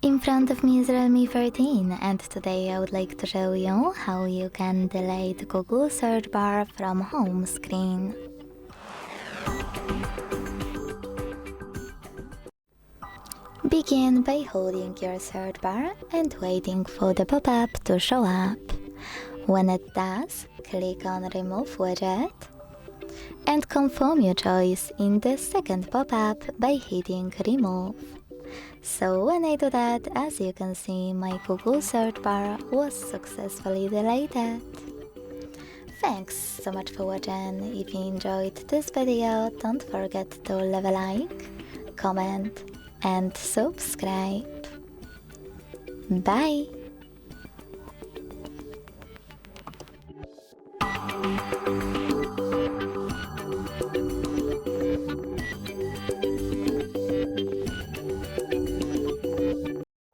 In front of me is REALME 13, and today I would like to show you how you can delete Google search bar from home screen. Begin by holding your search bar and waiting for the pop-up to show up. When it does, click on Remove Widget and confirm your choice in the second pop-up by hitting Remove. So when I do that, as you can see, my Google search bar was successfully deleted. Thanks so much for watching. If you enjoyed this video, don't forget to leave a like, comment and subscribe. Bye!